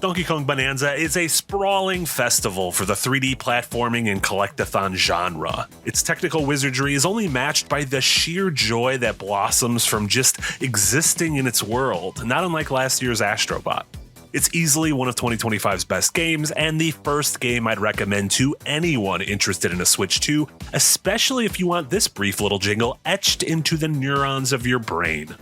Donkey Kong Bananza is a sprawling festival for the 3D platforming and collectathon genre. Its technical wizardry is only matched by the sheer joy that blossoms from just existing in its world, not unlike last year's Astrobot. It's easily one of 2025's best games, and the first game I'd recommend to anyone interested in a Switch 2, especially if you want this brief little jingle etched into the neurons of your brain.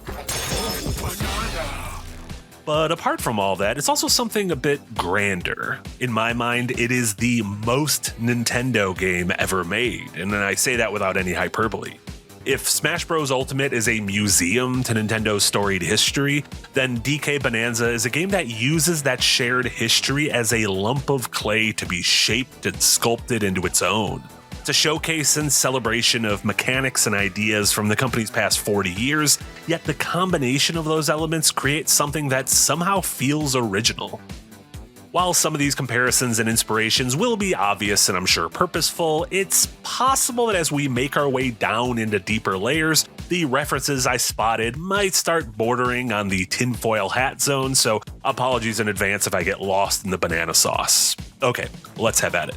But apart from all that, it's also something a bit grander. In my mind, it is the most Nintendo game ever made, and I say that without any hyperbole. If Smash Bros. Ultimate is a museum to Nintendo's storied history, then DK Bonanza is a game that uses that shared history as a lump of clay to be shaped and sculpted into its own. It's a showcase and celebration of mechanics and ideas from the company's past 40 years, yet the combination of those elements creates something that somehow feels original. While some of these comparisons and inspirations will be obvious and I'm sure purposeful, it's possible that as we make our way down into deeper layers, the references I spotted might start bordering on the tinfoil hat zone, so apologies in advance if I get lost in the banana sauce. Okay, let's have at it.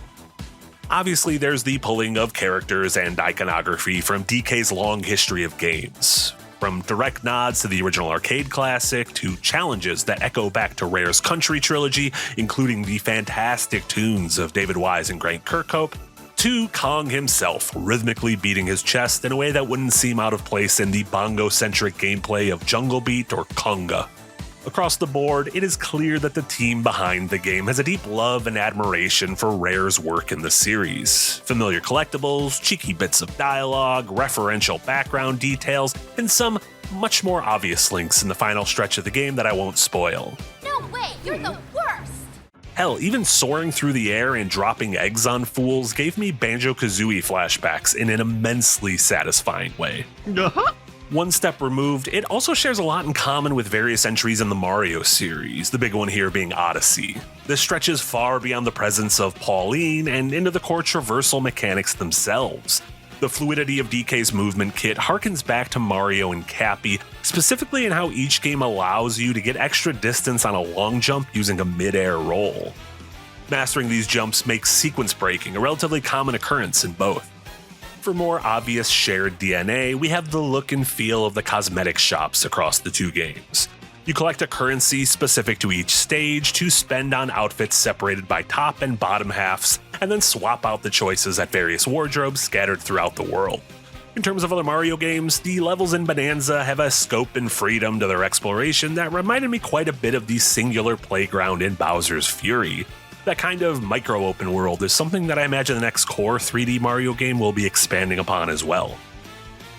Obviously, there's the pulling of characters and iconography from DK's long history of games. From direct nods to the original arcade classic, to challenges that echo back to Rare's Country trilogy, including the fantastic tunes of David Wise and Grant Kirkhope, to Kong himself rhythmically beating his chest in a way that wouldn't seem out of place in the bongo-centric gameplay of Jungle Beat or Conga. Across the board, it is clear that the team behind the game has a deep love and admiration for Rare's work in the series. Familiar collectibles, cheeky bits of dialogue, referential background details, and some much more obvious links in the final stretch of the game that I won't spoil. No way, you're the worst! Hell, even soaring through the air and dropping eggs on fools gave me Banjo-Kazooie flashbacks in an immensely satisfying way. One step removed, it also shares a lot in common with various entries in the Mario series, the big one here being Odyssey. This stretches far beyond the presence of Pauline and into the core traversal mechanics themselves. The fluidity of DK's movement kit harkens back to Mario and Cappy, specifically in how each game allows you to get extra distance on a long jump using a mid-air roll. Mastering these jumps makes sequence breaking a relatively common occurrence in both. For more obvious shared DNA, we have the look and feel of the cosmetic shops across the two games. You collect a currency specific to each stage to spend on outfits separated by top and bottom halves, and then swap out the choices at various wardrobes scattered throughout the world. In terms of other Mario games, the levels in Bonanza have a scope and freedom to their exploration that reminded me quite a bit of the singular playground in Bowser's Fury. That kind of micro-open world is something that I imagine the next core 3D Mario game will be expanding upon as well.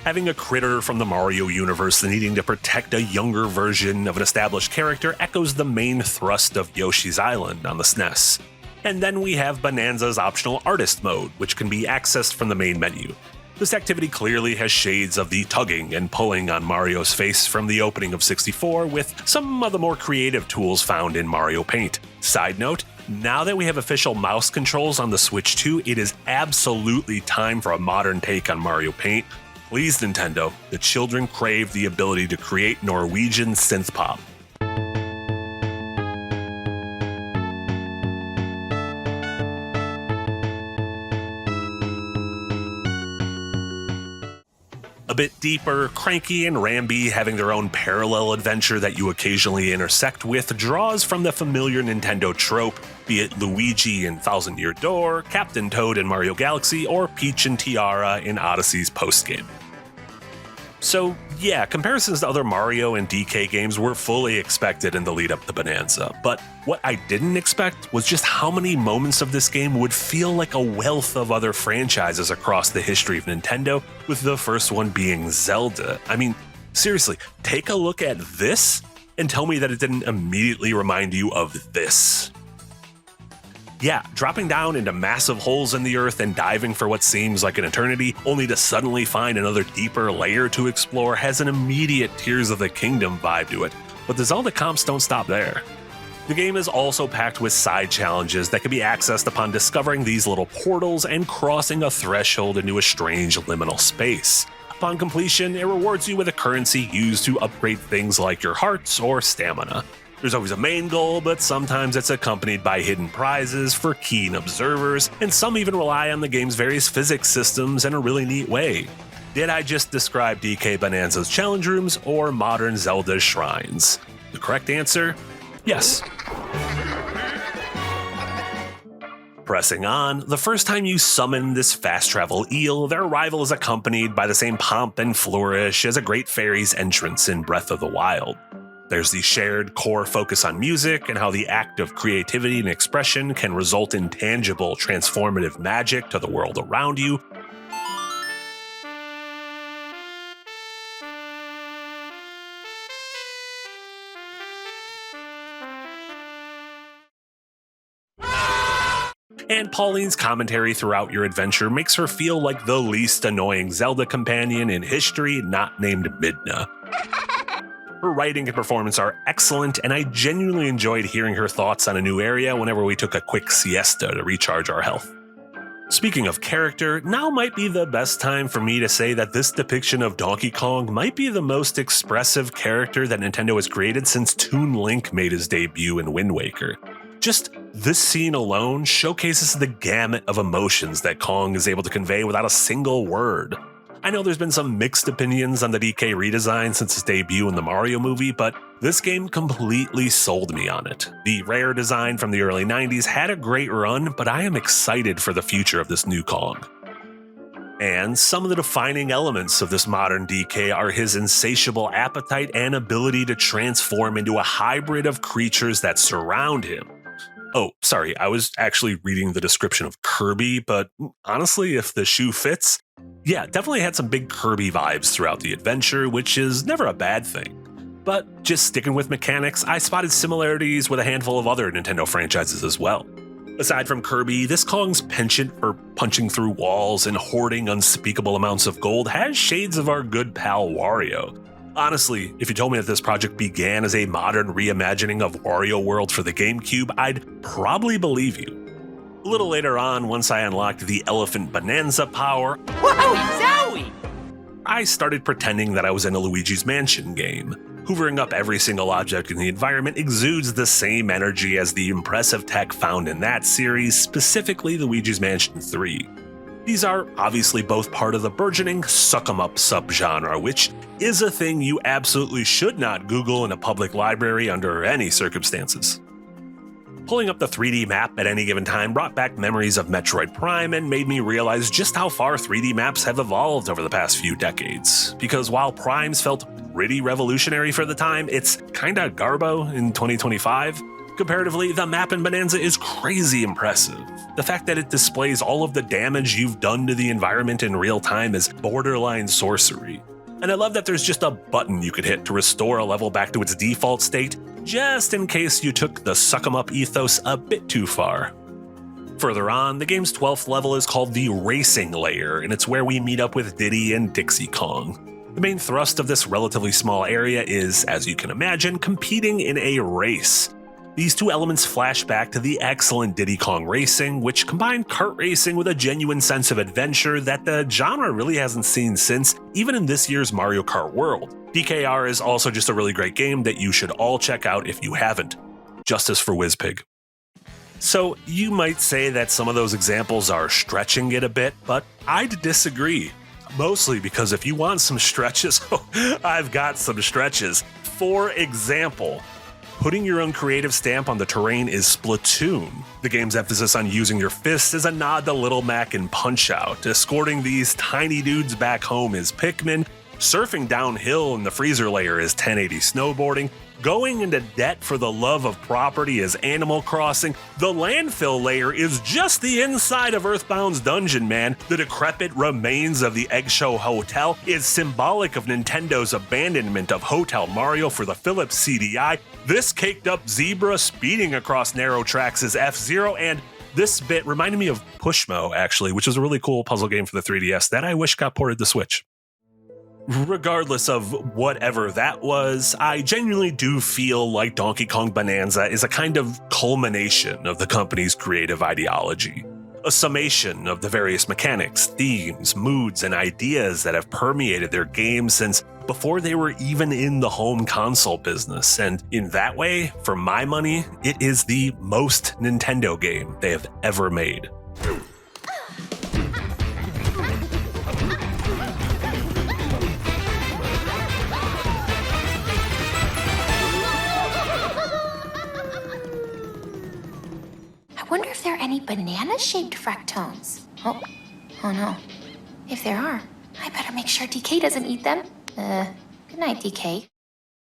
Having a critter from the Mario universe needing to protect a younger version of an established character echoes the main thrust of Yoshi's Island on the SNES. And then we have Bonanza's optional Artist mode, which can be accessed from the main menu. This activity clearly has shades of the tugging and pulling on Mario's face from the opening of 64, with some of the more creative tools found in Mario Paint. Side note, now that we have official mouse controls on the Switch 2, it is absolutely time for a modern take on Mario Paint. Please, Nintendo, the children crave the ability to create Norwegian synth pop. A bit deeper, Cranky and Rambi having their own parallel adventure that you occasionally intersect with draws from the familiar Nintendo trope, be it Luigi in Thousand Year Door, Captain Toad in Mario Galaxy, or Peach and Tiara in Odyssey's postgame. So yeah, comparisons to other Mario and DK games were fully expected in the lead up to Bonanza, but what I didn't expect was just how many moments of this game would feel like a wealth of other franchises across the history of Nintendo, with the first one being Zelda. I mean, seriously, take a look at this and tell me that it didn't immediately remind you of this. Yeah, dropping down into massive holes in the earth and diving for what seems like an eternity, only to suddenly find another deeper layer to explore, has an immediate Tears of the Kingdom vibe to it, but the Zelda comps don't stop there. The game is also packed with side challenges that can be accessed upon discovering these little portals and crossing a threshold into a strange liminal space. Upon completion, it rewards you with a currency used to upgrade things like your hearts or stamina. There's always a main goal, but sometimes it's accompanied by hidden prizes for keen observers, and some even rely on the game's various physics systems in a really neat way. Did I just describe DK Bonanza's challenge rooms or modern Zelda's shrines? The correct answer? Yes. Pressing on, the first time you summon this fast travel eel, their arrival is accompanied by the same pomp and flourish as a great fairy's entrance in Breath of the Wild. There's the shared core focus on music and how the act of creativity and expression can result in tangible, transformative magic to the world around you. And Pauline's commentary throughout your adventure makes her feel like the least annoying Zelda companion in history not named Midna. Her writing and performance are excellent, and I genuinely enjoyed hearing her thoughts on a new area whenever we took a quick siesta to recharge our health. Speaking of character, now might be the best time for me to say that this depiction of Donkey Kong might be the most expressive character that Nintendo has created since Toon Link made his debut in Wind Waker. Just this scene alone showcases the gamut of emotions that Kong is able to convey without a single word. I know there's been some mixed opinions on the DK redesign since its debut in the Mario movie, but this game completely sold me on it. The Rare design from the early 90s had a great run, but I am excited for the future of this new Kong. And some of the defining elements of this modern DK are his insatiable appetite and ability to transform into a hybrid of creatures that surround him. Oh, sorry, I was actually reading the description of Kirby, but honestly, if the shoe fits, yeah, definitely had some big Kirby vibes throughout the adventure, which is never a bad thing. But just sticking with mechanics, I spotted similarities with a handful of other Nintendo franchises as well. Aside from Kirby, this Kong's penchant for punching through walls and hoarding unspeakable amounts of gold has shades of our good pal Wario. Honestly, if you told me that this project began as a modern reimagining of Wario World for the GameCube, I'd probably believe you. A little later on, once I unlocked the Elephant Bonanza power, Zowie! I started pretending that I was in a Luigi's Mansion game. Hoovering up every single object in the environment exudes the same energy as the impressive tech found in that series, specifically Luigi's Mansion 3. These are obviously both part of the burgeoning suck-em-up subgenre, which is a thing you absolutely should not Google in a public library under any circumstances. Pulling up the 3D map at any given time brought back memories of Metroid Prime and made me realize just how far 3D maps have evolved over the past few decades. Because while Primes felt pretty revolutionary for the time, it's kinda garbo in 2025. Comparatively, the map in Bonanza is crazy impressive. The fact that it displays all of the damage you've done to the environment in real time is borderline sorcery. And I love that there's just a button you could hit to restore a level back to its default state, just in case you took the suck-em-up ethos a bit too far. Further on, the game's 12th level is called the Racing Layer, and it's where we meet up with Diddy and Dixie Kong. The main thrust of this relatively small area is, as you can imagine, competing in a race. These two elements flash back to the excellent Diddy Kong Racing, which combined kart racing with a genuine sense of adventure that the genre really hasn't seen since, even in this year's Mario Kart World. DKR is also just a really great game that you should all check out if you haven't. Justice for WizPig. So you might say that some of those examples are stretching it a bit, but I'd disagree. Mostly because if you want some stretches, I've got some stretches. For example, putting your own creative stamp on the terrain is Splatoon. The game's emphasis on using your fists is a nod to Little Mac and Punch-Out. Escorting these tiny dudes back home is Pikmin. Surfing downhill in the freezer layer is 1080 snowboarding. Going into debt for the love of property is Animal Crossing. The landfill layer is just the inside of Earthbound's dungeon, man. The decrepit remains of the Eggshell Hotel is symbolic of Nintendo's abandonment of Hotel Mario for the Philips CDI. This caked up zebra speeding across narrow tracks is F-Zero, and this bit reminded me of Pushmo, actually, which is a really cool puzzle game for the 3DS that I wish got ported to Switch. Regardless of whatever that was, I genuinely do feel like Donkey Kong Bonanza is a kind of culmination of the company's creative ideology. A summation of the various mechanics, themes, moods, and ideas that have permeated their games since before they were even in the home console business. And in that way, for my money, it is the most Nintendo game they have ever made. I wonder if there are any banana-shaped fractones. Oh no. If there are, I better make sure DK doesn't eat them. Good night, DK.